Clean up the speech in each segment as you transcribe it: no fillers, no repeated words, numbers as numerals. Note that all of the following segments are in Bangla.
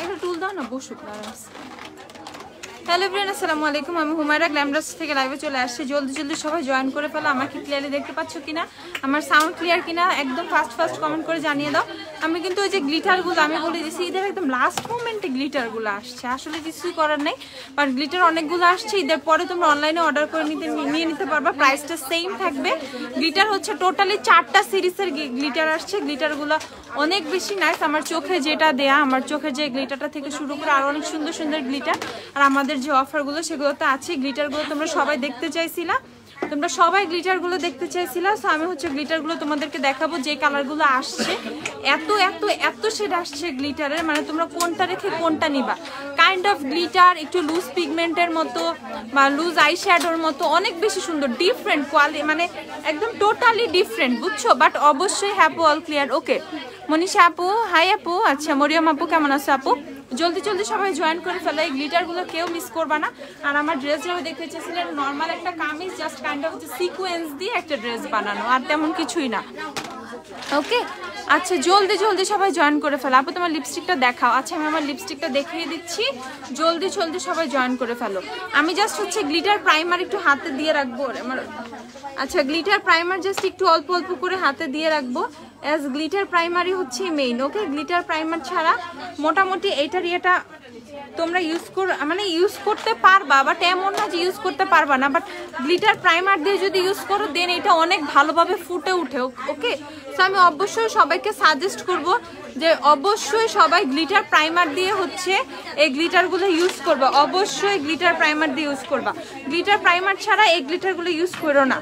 একটা টুল দাও না, বসুক আরামসে। হ্যালো এভরিওয়ান, আসসালামু আলাইকুম। আমি হুমায়রা গ্ল্যামরাস থেকে লাইভে চলে আসছি। জলদি জলদি সবাই জয়েন করে ফেলো। আমার কি ক্লিয়ারলি দেখতে পাচ্ছ কিনা, আমার সাউন্ড ক্লিয়ার কিনা একদম ফার্স্ট কমেন্ট করে জানিয়ে দাও। আমি কিন্তু ওই যে গ্লিটারগুলো আমি বলে দিচ্ছি, ঈদের একদম লাস্ট মোমেন্টে গ্লিটারগুলো আসছে, আসলে কিছুই করার নেই। বাট গ্লিটার অনেকগুলো আসছে, ঈদের পরে তোমরা অনলাইনে অর্ডার করে নিয়ে নিতে পারবা, প্রাইসটা সেম থাকবে। গ্লিটার হচ্ছে টোটালি 4টা সিরিজের গ্লিটার আসছে। গ্লিটারগুলো অনেক বেশি নাইস। আমার চোখে যেটা দেয়া, আমার চোখে যে গ্লিটারটা থেকে শুরু করে আরো অনেক সুন্দর সুন্দর গ্লিটার, আর আমাদের যে অফারগুলো সেগুলো তো আছে। গ্লিটারগুলো তোমরা সবাই দেখতে চাইছিলা, তোমরা সবাই গ্লিটারগুলো দেখতে চাইছিলা। সো আমি হচ্ছে গ্লিটারগুলো তোমাদেরকে দেখাবো, যে কালারগুলো আসছে। এত এত এত শেড আসছে গ্লিটারের, মানে তোমরা কোনটা রেখে কোনটা নিবা। কাইন্ড অফ গ্লিটার, একটু লুজ পিগমেন্টের মতো বা লুজ আই শ্যাডোর মতো, অনেক বেশি সুন্দর, ডিফারেন্ট কোয়ালিটি, মানে একদম টোটালি ডিফারেন্ট, বুঝছো। বাট অবশ্যই হ্যাপু অল ক্লিয়ার। ওকে মনীষা আপু, হাই আপু। আচ্ছা মরিয়ম আপু, কেমন আছো আপু? জলদি জলদি সবাই জয়েন করে ফেলো, এই গ্লিটারগুলো কেউ মিস করবা না। আর আমার ড্রেস যারা দেখতে চেয়েছিলেন, নর্মাল একটা kameez, just kind of sequence দিয়ে একটা ড্রেস বানানো, আর তেমন কিছুই না। ওকে আচ্ছা, জলদি জলদি সবাই জয়েন করে ফেলো। আপু তোমার লিপস্টিকটা দেখাও। আচ্ছা আমি আমার লিপস্টিকটা দেখিয়ে দিচ্ছি, জলদি জলদি সবাই জয়েন করে ফেলো। আমি জাস্ট হচ্ছে গ্লিটার প্রাইমার একটু হাতে দিয়ে রাখবো আমার। আচ্ছা গ্লিটার প্রাইমার জাস্ট একটু অল্প অল্প করে হাতে দিয়ে রাখবো, অ্যাজ গ্লিটার প্রাইমারই হচ্ছে মেইন। ওকে গ্লিটার প্রাইমার ছাড়া মোটামুটি এইটার ইয়েটা তোমরা ইউজ করতে পারবা, বাট এমন না যে ইউজ করতে পারবা না। বাট গ্লিটার প্রাইমার দিয়ে যদি ইউজ করো দেন এটা অনেক ভালোভাবে ফুটে উঠে। ওকে সো আমি অবশ্যই সবাইকে সাজেস্ট করব যে অবশ্যই সবাই গ্লিটার প্রাইমার দিয়ে হচ্ছে এই গ্লিটারগুলো ইউজ করবা। অবশ্যই গ্লিটার প্রাইমার দিয়ে ইউজ করবা, গ্লিটার প্রাইমার ছাড়া এই গ্লিটারগুলো ইউজ করো না।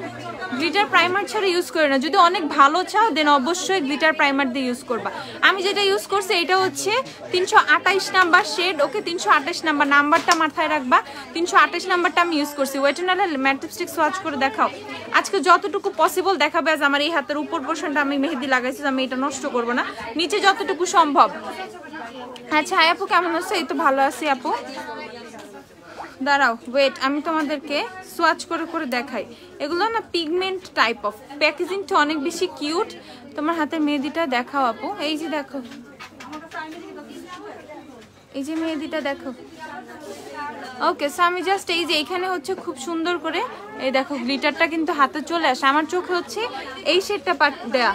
গ্লিটার প্রাইমার ছাড়া ইউজ করে না। যদি অনেক ভালো চাও দেন অবশ্যই গ্লিটার প্রাইমার দিয়ে ইউজ করবা। আমি যেটা ইউজ করছি এটা হচ্ছে 328 নাম্বার শেড। ওকে 328 নাম্বারটা মাথায় রাখবা, 328 নাম্বারটা আমি ইউজ করছি। ওয়েটনালে ম্যাট লিপস্টিক সোয়াচ করে দেখাও আজকে যতটুকু পসিবল দেখাবে। আজ আমার এই হাতের উপর পোর্শনটা আমি মেহেদি লাগাইছি, আমি এটা নষ্ট করব না, নিচে যতটুকু সম্ভব। আচ্ছা হাই আপু, কেমন আছো? এই তো ভালো আছি আপু। দাঁড়াও ওয়েট, আমি তোমাদেরকে সোয়াচ করে করে দেখাই। এগুলো না পিগমেন্ট টাইপ অফ, প্যাকেজিংটা অনেক বেশি কিউট। তোমার হাতের মেহেদিটা দেখাও আপু, এই যে দেখো, এই যে মেহেদিটা দেখো। ওকে সো আমি জাস্ট এই যে এইখানে হচ্ছে খুব সুন্দর করে এই দেখো গ্লিটারটা কিন্তু হাতে চলে আসে। আমার চোখে হচ্ছে এই শেডটা দেয়া,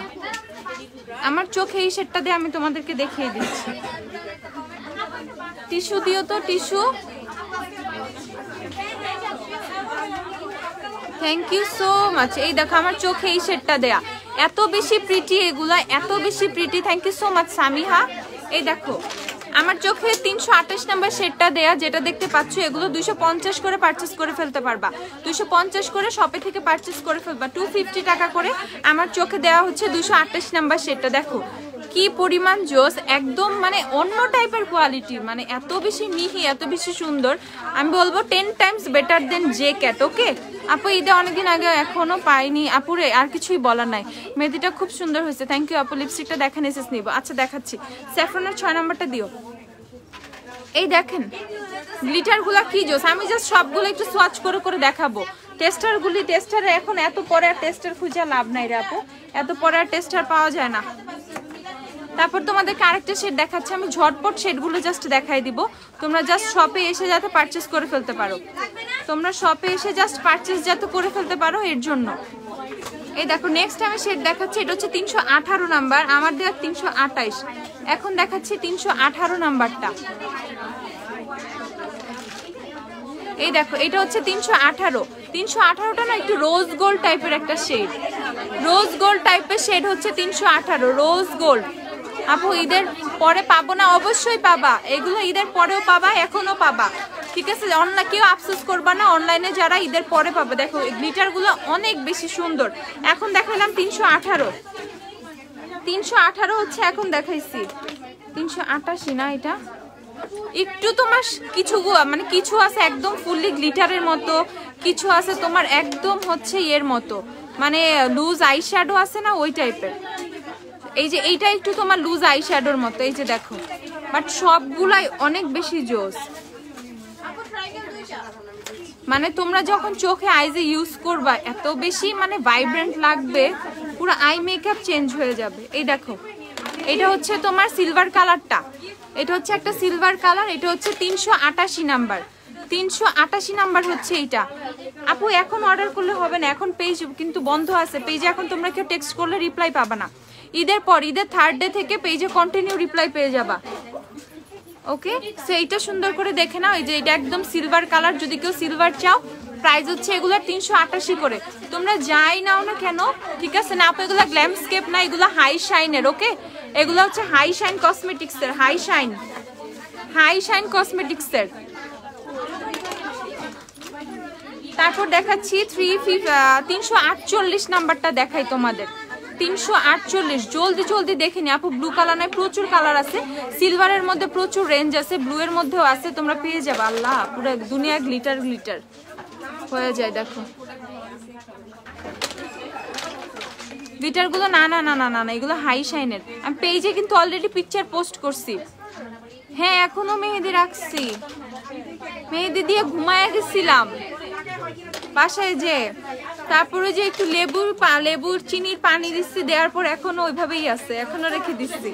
আমার চোখে এই শেডটা দিয়ে আমি তোমাদেরকে দেখিয়ে দিচ্ছি। টিস্যু দিও তো, tissue. Thank you so much. এই দেখো আমার চোখে এই শেডটা দেয়া, এত বেশি প্রিটি, এগুলা এত বেশি pretty. Thank you so much Samiha. এই দেখো আমার চোখে 328 নাম্বার শেডটা দেয়া, যেটা দেখতে পাচ্ছ। এগুলো 250 করে পারচেস করে ফেলতে পারবা, 250 করে শপে থেকে পারচেস করে ফেলবা। 250 টাকা করে আমার চোখে দেওয়া হচ্ছে 228 নাম্বার শেডটা। দেখো কি পরিমাণ জোস, একদম মানে অন্য টাইপের কোয়ালিটি, মানে এত বেশি মিহি, এত বেশি সুন্দর। আমি বলবো 10 times better than J Cat. Okay আপু ঈদে অনেকদিন আগে এখনো পাইনি আপুরে, আর কিছুই বলার নাই। মেহেদিটা খুব সুন্দর হয়েছে, থ্যাংক ইউ আপু। লিপস্টিকটা দেখেন এসেস নিব। আচ্ছা দেখাচ্ছি, স্যাফরনের 6 নাম্বারটা দিও। এই দেখেন গ্লিটারগুলা কি জোস, আমি জাস্ট সবগুলো একটু সোয়াচ করে করে দেখাবো। টেস্টারে এখন এত পরে আর টেস্টার খুঁজে লাভ নাই রে আপু, এত পরে আর টেস্টার পাওয়া যায় না। তারপর তোমাদের আরেকটা শেড দেখাচ্ছি, আমি ঝটপট শেডগুলো জাস্ট দেখাই দিব। তোমরা জাস্ট শপে এসে যাতে পারচেস করে ফেলতে পারো, তোমরা শপে এসে জাস্ট পারচেস যাতে করে ফেলতে পারো এর জন্য। এই দেখো নেক্সট আমি শেড দেখাচ্ছি, এটা হচ্ছে 318 নাম্বার, আমার দেওয়া 328। এখন দেখাচ্ছি 318 নাম্বারটা। এই দেখো এটা হচ্ছে 318টা না একটু রোজ গোল্ড টাইপের একটা শেড, রোজ গোল্ড টাইপের শেড হচ্ছে 318 রোজ গোল্ড। আপু ঈদের পরে পাবো না? অবশ্যই পাবা, এগুলো ঈদের পরেও পাবা, এখনো পাবা, ঠিক আছে। অনলাইন কেউ আফসোস করবা না, অনলাইনে যারা ঈদের পরে পাবে। দেখো এই গ্লিটারগুলো অনেক বেশি সুন্দর। এখন দেখালাম 318 হচ্ছে, এখন দেখাইছি 388 না, এটা একটু তোমার কিছু মানে কিছু আছে একদম ফুললি গ্লিটারের মতো, কিছু আছে তোমার একদম হচ্ছে এর মতো, মানে লুজ আই শ্যাডো আছে না ওই টাইপের। এই যে এইটা একটু তোমার লুজ আই শ্যাডোর মতো, এই যে দেখো। বাট সবগুলাই অনেক বেশি জোস, মানে তোমরা যখন চোখে আইজে ইউজ করবা এত বেশি মানে ভাইব্রেন্ট লাগবে, পুরো আই মেকআপ চেঞ্জ হয়ে যাবে। এই দেখো এটা হচ্ছে তোমার সিলভার কালারটা, এটা হচ্ছে একটা সিলভার কালার, এটা হচ্ছে 388 নাম্বার, 388 নাম্বার হচ্ছে এইটা। আপু এখন অর্ডার করলে হবে না, এখন পেজ কিন্তু বন্ধ আছে, পেজে এখন তোমরা কেউ টেক্সট করলে রিপ্লাই পাবা না। ঈদের পর, ঈদের 3rd ডে থেকে পেজে কন্টিনিউ রিপ্লাই পেয়ে যাবা। ওকে, সো এইটা সুন্দর করে দেখে নাও। এই যে এটা একদম সিলভার কালার, যদি কেউ সিলভার চাও প্রাইস হচ্ছে এগুলোর 388 করে। তোমরা যাই নাও না কেন, ঠিক আছে না আপু, এগুলো গ্ল্যামস্কেপ না, এগুলো হাই শাইনের। ওকে, এগুলো হচ্ছে হাই শাইন কসমেটিক্সের, হাই শাইন কসমেটিক্সের। তারপর দেখাচ্ছি 348 নাম্বারটা দেখাই তোমাদের, 348। জলদি জলদি দেখে নি আপু। ব্লু কালার নয়, প্রচুর কালার আছে, সিলভারের মধ্যে প্রচুর রেঞ্জ আছে, ব্লু এর মধ্যেও আছে, তোমরা পেয়ে যাবে। আল্লাহ, পুরো দুনিয়া গ্লিটার গ্লিটার হয়ে যায়। দেখো গ্লিটার গুলো, না না না না না, এগুলো হাই শাইনের। আমি পেজে কিন্তু অলরেডি পিকচার পোস্ট করছি। হ্যাঁ, এখনো মেহেদি রাখছি, মেহেদি দিয়ে ঘুমায় গেছিলাম বাসায় যে। তারপরে যে একটু লেবুর চিনির পানি দিচ্ছি, দেওয়ার পর এখনো ওইভাবেই আছে, এখনো রেখে দিচ্ছি,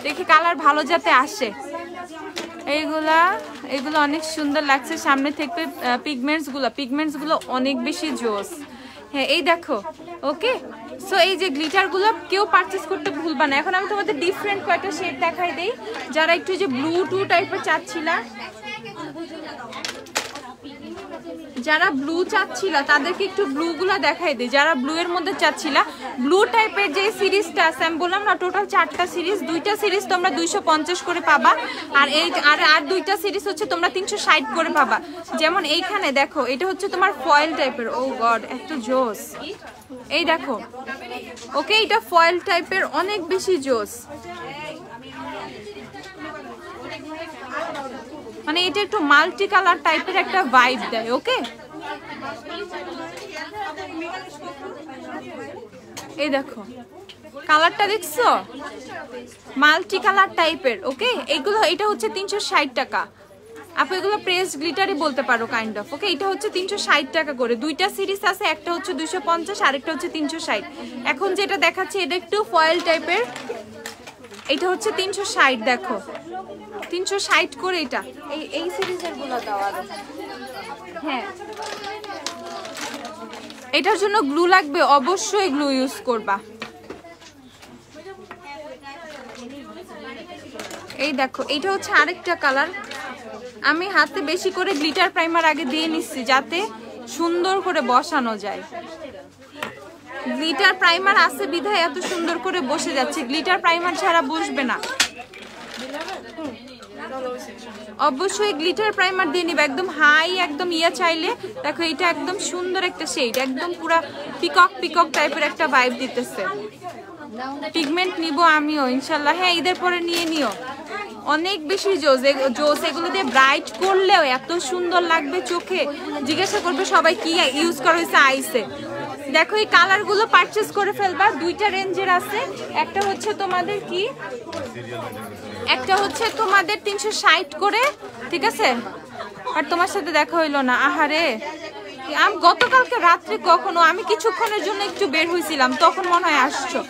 দেখি কালার ভালো যাতে আসে। এইগুলো অনেক সুন্দর লাগছে সামনে থেকে। পিগমেন্টস গুলো অনেক বেশি জোস। হ্যাঁ, এই দেখো। ওকে, সো এই যে গ্লিটার গুলো কেউ পারচেস করতে ভুলবা না। এখন আমি তোমাদের ডিফারেন্ট কয়েকটা শেড দেখাই দেই, যারা একটু যে ব্লু টু টাইপের চাচ্ছিলা, যারা ব্লু চাচ্ছিলা তাদেরকে একটু ব্লু গুলা দেখাই দিই। যারা ব্লু এর মধ্যে চাচ্ছিলা, ব্লু টাইপের যে সিরিজটা আছে, আমি বললাম না টোটাল 4টা সিরিজ, 2টা সিরিজ তোমরা 250 করে পাবা, আর এই আর 2টা সিরিজ হচ্ছে তোমরা 360 করে পাবা। যেমন এইখানে দেখো, এটা হচ্ছে তোমার ফয়েল টাইপের। ও গড, এত জোস। এই দেখো, ওকে, এটা ফয়েল টাইপের, অনেক বেশি জোস। মানে এটা একটু মাল্টি কালার টাইপের একটা ভাইব দেয়। ওকে, এই দেখো কালারটা দেখছো, মাল্টি কালার টাইপের। ওকে, এইগুলো, এটা হচ্ছে 360 টাকা আপু। এগুলো প্রেস গ্লিটারই বলতে পারো কাইন্ড অফ। ওকে, এটা হচ্ছে 360 টাকা করে। 2টা সিরিজ আছে, একটা হচ্ছে 250, আরেকটা হচ্ছে 360। এখন যেটা দেখাচ্ছে এটা একটু ফয়েল টাইপের, এটা হচ্ছে 360। দেখো 360 করে। এটা এই সিরিজের গুলো দাও আরো। হ্যাঁ, এটার জন্য গ্লু লাগবে, অবশ্যই গ্লু ইউজ করবা। এই দেখো, এটা হচ্ছে আরেকটা কালার। আমি হাতে বেশি করে গ্লিটার প্রাইমার আগে দিয়ে নিচ্ছি, যাতে সুন্দর করে বসানো যায়। গ্লিটার প্রাইমার আছে বিধায় এত সুন্দর করে বসে যাচ্ছে, গ্লিটার প্রাইমার ছাড়া বসবে না। অবশ্যই গ্লিটার প্রাইমার দিয়ে নিবে, একদম হাই, একদম ইয়া চাইলে। দেখো এটা একদম সুন্দর একটা শেড, একদম পুরা পিকক টাইপের একটা ভাইব দিতেছে। পিগমেন্ট নিব আমিও ইনশাল্লাহ। হ্যাঁ, ঈদের পরে নিয়ে নিও, অনেক বেশি জোস। এগুলো দিয়ে ব্রাইট করলেও এত সুন্দর লাগবে চোখে। জিজ্ঞাসা করবে সবাই কি ইউজ করা হয়েছে আইসে। দেখো এই কালারগুলো পারচেস করে ফেলবা, 2টা রেঞ্জের আছে। একটা হচ্ছে তোমাদের কি, একটা হচ্ছে তোমাদের 360 করে, ঠিক আছে। আর তোমার সাথে দেখা হইলো না, আহারে। আমি গতকালকে রাত্রে কখনো, আমি কিছুক্ষণের জন্য একটু বের হয়েছিলাম, তখন মনে হয় আসছো।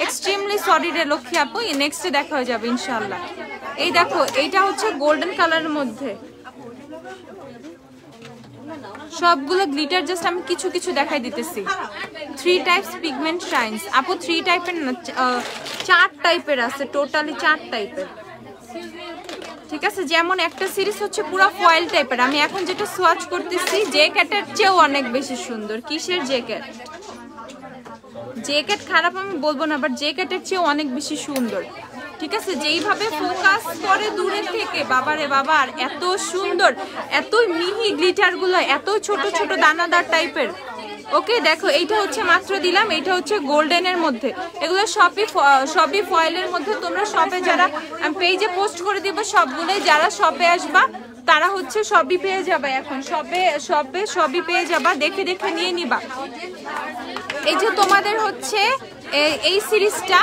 এক্সট্রিমলি সরি রে লক্ষ্মী আপু, নেক্সটে দেখা হয়ে যাবে ইনশাল্লাহ। এই দেখো, এইটা হচ্ছে গোল্ডেন কালারের মধ্যে, সবগুলো গ্লিটার। জাস্ট আমি কিছু কিছু দেখাই দিতেছি। 3 টাইপস পিগমেন্ট শাইনস আপু, 3 টাইপের না, 4 টাইপের আছে, টোটালি 4 টাইপের, ঠিক আছে। যেমন একটা সিরিজ হচ্ছে পুরো ফয়েল টাইপের, আমি এখন যেটা সোয়াচ করতেছি জ্যাকেটের চেয়েও অনেক বেশি সুন্দর। কিসের জ্যাকেট? জ্যাকেট খারাপ আমি বলবো না, বাট জ্যাকেটের চেয়েও অনেক বেশি সুন্দর, ঠিক আছে। যেইভাবে ফোকাস করে দূরে থেকে, বাবারে বাবার, এত সুন্দর, এত মিহি গ্লিটার গুলো, এত ছোট ছোট দানাদার টাইপের। ওকে, দেখো এইটা হচ্ছে মাত্র দিলাম, এইটা হচ্ছে গোল্ডেনের মধ্যে। এগুলো সবই ফয়েলের মধ্যে। তোমরা শপে, যারা আমি পেজে পোস্ট করে দিব সবগুলোই, যারা শপে আসবা তারা হচ্ছে সবই পেয়ে যাবে। এখন সবই পেয়ে যাবা, দেখে দেখে নিয়ে নিবা। এই যে তোমাদের হচ্ছে এই সিরিজটা,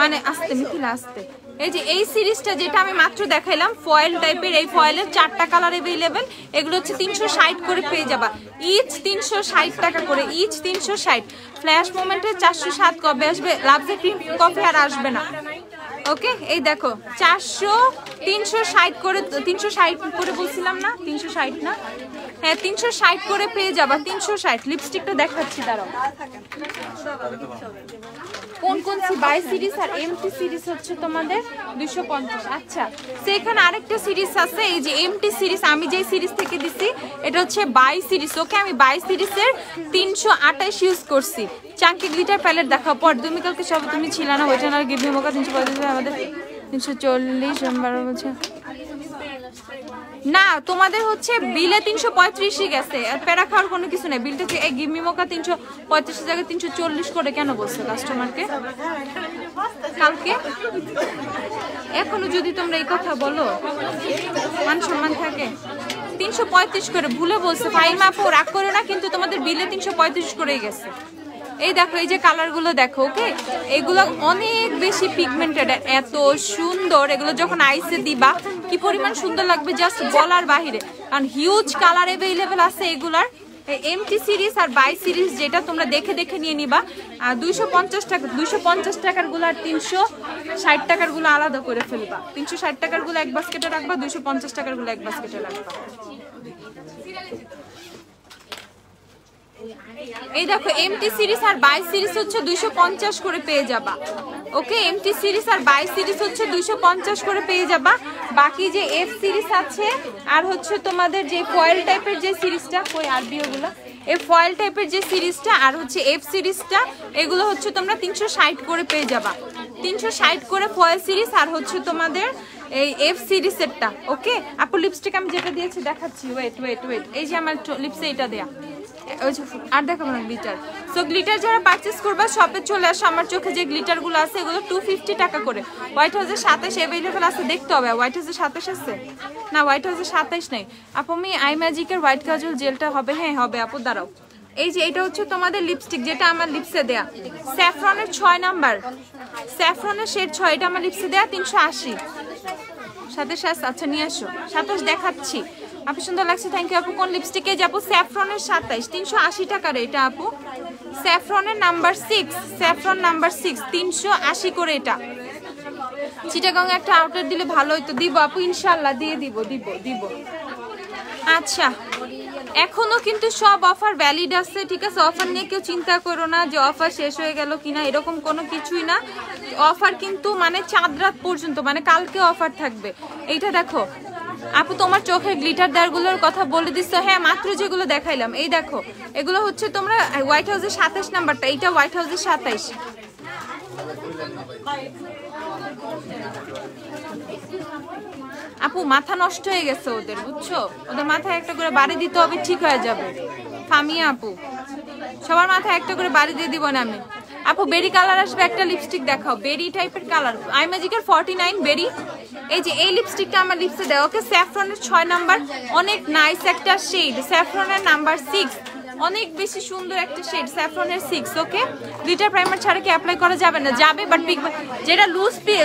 মানে আস্তে মিথিলা আস্তে, এই যে এই সিরিজটা যেটা আমি মাত্র দেখাইলাম ফয়েল টাইপের, এই ফয়েলের 4টা কালার अवेलेबल। এগুলো হচ্ছে 360 করে পেয়ে যাবা, ইচ 360 টাকা করে, ইচ 360। ফ্ল্যাশ মোমেন্টের 407 কবে আসবে? লাভজে ক্রিম কফি আর আসবে না, ওকে এই দেখো 360 করে বলছিলাম না, 360 না, হ্যাঁ 360 করে পেয়ে যাবা। 360 লিপস্টিকটা দেখাচ্ছি, দাঁড়াও। কোন কোন বাই সিরিজ আর এমটি সিরিজ হচ্ছে তোমাদের 250। আচ্ছা সেখানে আরেকটা সিরিজ আছে, এই যে এমটি সিরিজ আমি যে সিরিজ থেকে দিছি এটা হচ্ছে বাই সিরিজ। ওকে আমি বাই সিরিজের 328 ইউজ করছি। চাঙ্কি গ্লিটার প্যালেট দেখাও পর, তুমি কালকে সব তুমি ছিল না, ওইটা না গিভ মি মোকা 335 আমাদের 340 নম্বর বলছে না, তোমাদের হচ্ছে বিলে 335ই গেছে, আর প্যারা খাওয়ার কোনো কিছু নেই। বিলটা এই গিভ মি মোকা 335 জায়গায় 340 করে কেন বলছো কাস্টমারকে কালকে? এখনো যদি তোমরা এই কথা বলো মান সম্মান থাকে। 335 করে ভুলে বলছে, ফাইমা আপু রাগ করে না, কিন্তু তোমাদের বিলে 335 করেই গেছে। এই দেখো এই যে কালারগুলো দেখো, ওকে এগুলো অনেক বেশি পিগমেন্টেড, এত সুন্দর। এগুলো যখন আইসে দিবা কি পরিমাণ সুন্দর লাগবে জাস্ট বলার বাহিরে, কারণ হিউজ কালার অ্যাভেলেবেল আছে এগুলার। এমটি সিরিজ আর বাই সিরিজ যেটা তোমরা দেখে দেখে নিয়ে নিবা। 250 টাকা, 250 টাকার গুলো আর 360 টাকার গুলো আলাদা করে ফেলবা। 360 টাকার গুলো এক বাস্কেটে রাখবা, 250 টাকার গুলো এক বাস্কেটে রাখবা। এই দেখো এমটি সিরিজ আর বাই সিরিজ হচ্ছে 250 করে পেয়ে যাবা। ওকে এমটি সিরিজ আর বাই সিরিজ হচ্ছে 250 করে পেয়ে যাবা। বাকি যে এফ সিরিজ আছে আর হচ্ছে তোমাদের যে ফয়েল টাইপের যে সিরিজটা, কই আরবি ওগুলো, এই ফয়েল টাইপের যে সিরিজটা আর হচ্ছে এফ সিরিজটা, এগুলো হচ্ছে তোমরা 360 করে পেয়ে যাবা। 360 করে ফয়েল সিরিজ আর হচ্ছে তোমাদের এই এফ সিরিজেরটা। ওকে আপু লিপস্টিক আমি যেটা দিয়েছি দেখাচ্ছি, ওয়েট ওয়েট ওয়েট, এই যে আমার লিপসে এটা দেয়া, আর দেখাবো না গ্লিটার। সো গ্লিটার যারা পারচেস করবা শপে চলে আসো। আমার চোখে যে গ্লিটার গুলো আছে এগুলো 250 টাকা করে। হোয়াইট হাউসে 27 অ্যাভেলেবেল আছে, দেখতে হবে। হোয়াইট হাউসে 27 আছে না, হোয়াইট হাউসে 27 নেই আপু। আমি আই ম্যাজিকের হোয়াইট কাজল জেলটা হবে, হ্যাঁ হবে আপু, দাঁড়াও। এই যে এটা হচ্ছে তোমাদের লিপস্টিক যেটা আমার লিপসে দেয়া, স্যাফরনের 6 নাম্বার, স্যাফরনের শেড 6, এটা আমার লিপসে দেয়া 380। 27 আচ্ছা নিয়ে আসো, 27 দেখাচ্ছি। আপু সুন্দর লাগছে, থ্যাংক ইউ আপু। কোন লিপস্টিকে যাবো? স্যাফরনের 27, 380 টাকার এটা আপু। স্যাফরনের নাম্বার 6, স্যাফরন নাম্বার 6 380 করে এটা। চিটাগাং একটা আউটলেট দিলে ভালো হইতো, দিব আপু ইনশাআল্লাহ, দিয়ে দিব দিব দিব। আচ্ছা এখনো কিন্তু সব অফার ভ্যালিড আছে, ঠিক আছে? অফার নিয়ে কেউ চিন্তা করো না যে অফার শেষ হয়ে গেল কিনা, এরকম কোনো কিছুই না। অফার কিন্তু মানে চাঁদ রাত পর্যন্ত, মানে কালকে অফার থাকবে। এইটা দেখো আপু, তোমার চোখের গ্লিটার দারগুলোর কথা বলে দিচ্ছ, হ্যাঁ মাত্র যেগুলো দেখাইলাম। এই দেখো এগুলো হচ্ছে তোমরা হোয়াইট হাউসের 27 নাম্বারটা, এইটা হোয়াইট হাউসের 27। আপু মাথা নষ্ট হয়ে গেছে ওদের, বুঝছো? ওদের মাথায় একটা করে বাড়ি দিতে হবে, ঠিক হয়ে যাবে। ফামিয়া আপু সবার মাথায় একটা করে বাড়ি দিয়ে দিব না আমি। আপু বেরি কালার আসবে, একটা লিপস্টিক দেখাও বেরি টাইপের কালার, আই ম্যাজিকের 49 বেরি। এই যে এই লিপস্টিকটা আমার লিপসে দেওয়া, ওকে স্যাফরনের 6 নাম্বার, অনেক নাইস একটা শেড। স্যাফরনের নাম্বার 6, অনেক বেশি সুন্দর একটা শেড, স্যাফরনের 6। ওকে গ্লিটার প্রাইমার ছাড়া কি অ্যাপ্লাই করা যাবে না? যাবে, বাট যেটা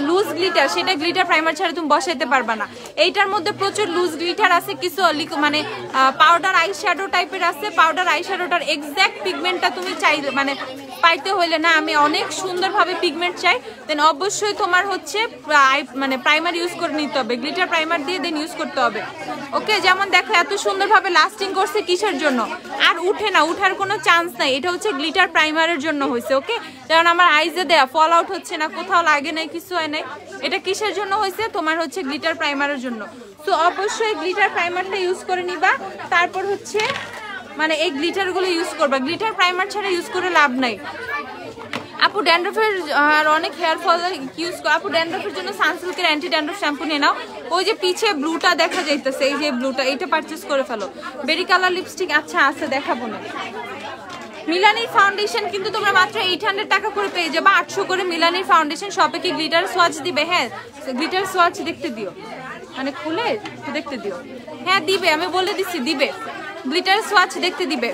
লুজ গ্লিটার সেটা গ্লিটার প্রাইমার ছাড়া তুমি বসাইতে পারবা না। এইটার মধ্যে প্রচুর লুজ গ্লিটার আছে, কিছু মানে পাউডার আই শ্যাডো টাইপের আছে। পাউডার আই শ্যাডোটার এক্স্যাক্ট পিগমেন্টটা তুমি চাই মানে পাইতে হইলে না, আমি অনেক সুন্দরভাবে পিগমেন্ট চাই, দেন অবশ্যই তোমার হচ্ছে মানে প্রাইমার ইউজ করে নিতে হবে, গ্লিটার প্রাইমার দিয়ে দেন ইউজ করতে হবে। ওকে যেমন দেখো এত সুন্দরভাবে লাস্টিং করছে, কিসের জন্য? আর উঠে না, উঠার কোনো চান্স নাই। এটা হচ্ছে গ্লিটার প্রাইমারের জন্য হয়েছে। ওকে কারণ আমার আইজে দেয়া ফল আউট হচ্ছে না, কোথাও লাগে নাই, কিছু হয় নাই। এটা কিসের জন্য হয়েছে? তোমার হচ্ছে গ্লিটার প্রাইমারের জন্য। তো অবশ্যই গ্লিটার প্রাইমারটা ইউজ করে নিবা। তারপর হচ্ছে মানে এই গ্লিটারগুলো ইউজ করবা, গ্লিটার প্রাইমার ছাড়া ইউজ করে লাভ নাই। আপু ড্যান্ড্রফের আর অনেক হেয়ার ফল ইউজ করো। আপু ড্যান্ড্রফের জন্য সানসিল্কের অ্যান্টি ড্যান্ড্রফ শ্যাম্পু নিয়ে নাও। ওই যে পিছে ব্লুটা দেখা যাইতেছে, এই যে ব্লুটা, এইটা পারচেস করে ফেলো। বেরি কালার লিপস্টিক আচ্ছা আছে, দেখাবো না। মিলানির ফাউন্ডেশন কিন্তু তোমরা মাত্র 800 টাকা করে পেয়ে যাবে, 800 করে মিলানির ফাউন্ডেশন। শপে কি গ্লিটার সোয়াচ দিবে? হ্যাঁ গ্লিটার সোয়াচ দেখতে দিও, মানে খুলে দেখতে দিও। হ্যাঁ দিবে, আমি বলে দিচ্ছি দিবে, গ্লিটার সোয়াচ দেখতে দিবে।